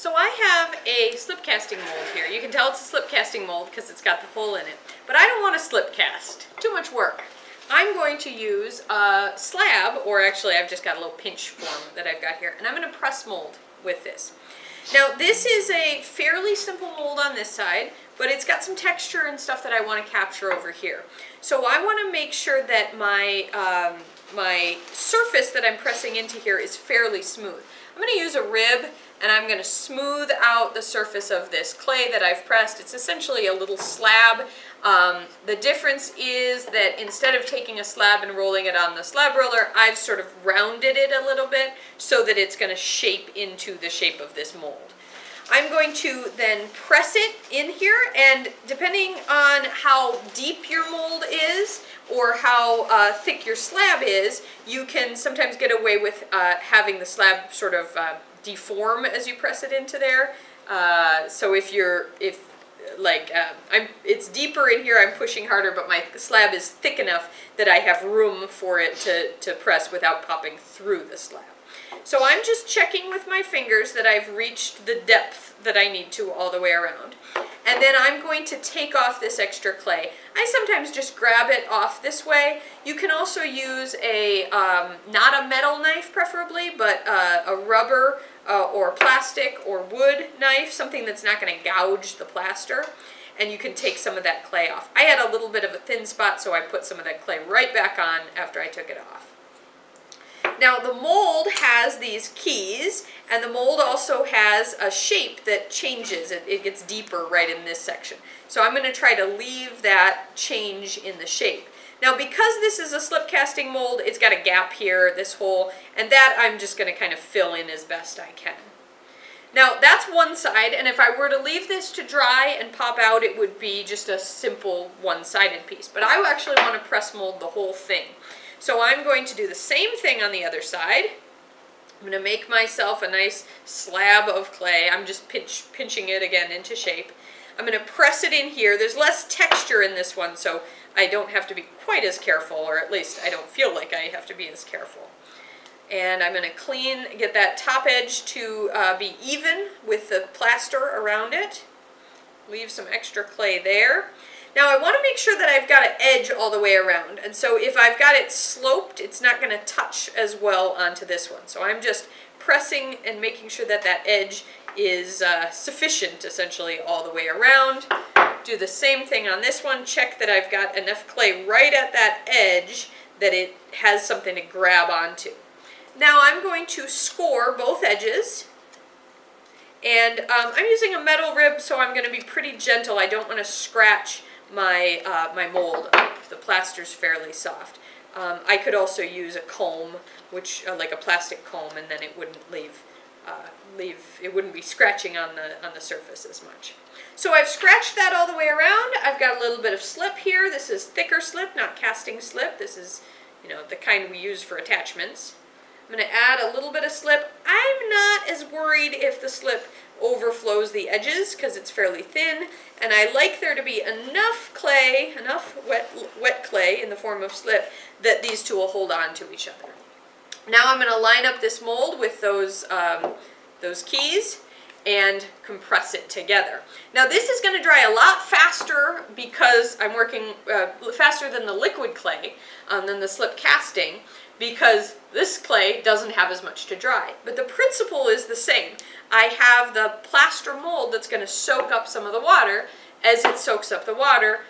So I have a slip casting mold here. You can tell it's a slip casting mold because it's got the hole in it. But I don't want to slip cast. Too much work. I'm going to use a slab, or actually I've just got a little pinch form that I've got here, and I'm going to press mold with this. Now this is a fairly simple mold on this side, but it's got some texture and stuff that I want to capture over here. So I want to make sure that my, my surface that I'm pressing into here is fairly smooth. I'm going to use a rib, and I'm going to smooth out the surface of this clay that I've pressed. It's essentially a little slab. The difference is that instead of taking a slab and rolling it on the slab roller, I've sort of rounded it a little bit so that it's going to shape into the shape of this mold. I'm going to then press it in here, and depending on how deep your mold is or how thick your slab is, you can sometimes get away with having the slab sort of deform as you press it into there. So it's deeper in here, I'm pushing harder, but my slab is thick enough that I have room for it to press without popping through the slab. So I'm just checking with my fingers that I've reached the depth that I need to all the way around. And then I'm going to take off this extra clay. I sometimes just grab it off this way. You can also use a, not a metal knife preferably, but a rubber or plastic or wood knife, something that's not going to gouge the plaster. And you can take some of that clay off. I had a little bit of a thin spot, so I put some of that clay right back on after I took it off. Now the mold has these keys, and the mold also has a shape that changes. It gets deeper right in this section. So I'm going to try to leave that change in the shape. Now because this is a slip casting mold, it's got a gap here, this hole, and that I'm just going to kind of fill in as best I can. Now that's one side, and if I were to leave this to dry and pop out, it would be just a simple one-sided piece. But I actually want to press mold the whole thing. So I'm going to do the same thing on the other side. I'm going to make myself a nice slab of clay. I'm just pinching it again into shape. I'm going to press it in here. There's less texture in this one, so I don't have to be quite as careful, or at least I don't feel like I have to be as careful. And I'm going to get that top edge to be even with the plaster around it. Leave some extra clay there. Now I want to make sure that I've got an edge all the way around, and so if I've got it sloped, it's not going to touch as well onto this one. So I'm just pressing and making sure that that edge is sufficient essentially all the way around. Do the same thing on this one. Check that I've got enough clay right at that edge that it has something to grab onto. Now I'm going to score both edges. And I'm using a metal rib, so I'm going to be pretty gentle. I don't want to scratch my, my mold up. The plaster's fairly soft. I could also use a comb, which like a plastic comb, and then it wouldn't it wouldn't be scratching on the surface as much. So I've scratched that all the way around. I've got a little bit of slip here. This is thicker slip, not casting slip. This is, you know, the kind we use for attachments. I'm going to add a little bit of slip. I'm not as worried if the slip overflows the edges because it's fairly thin, and I like there to be enough clay, enough wet clay in the form of slip that these two will hold on to each other. Now I'm going to line up this mold with those keys and compress it together. Now this is going to dry a lot faster because I'm working faster than the liquid clay, than the slip casting, because this clay doesn't have as much to dry. But the principle is the same. I have the plaster mold that's going to soak up some of the water. As it soaks up the water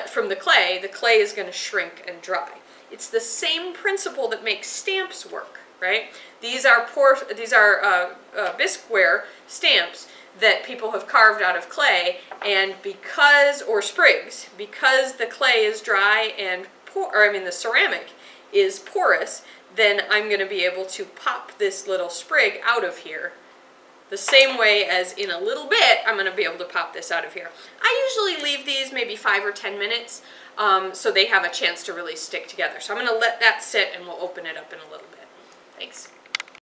from the clay is going to shrink and dry. It's the same principle that makes stamps work, right? These are bisqueware stamps that people have carved out of clay, and or sprigs, because the clay is dry and the ceramic is porous, then I'm going to be able to pop this little sprig out of here the same way as in a little bit I'm going to be able to pop this out of here. I usually leave these maybe 5 or 10 minutes so they have a chance to really stick together. So I'm going to let that sit, and we'll open it up in a little bit. Thanks.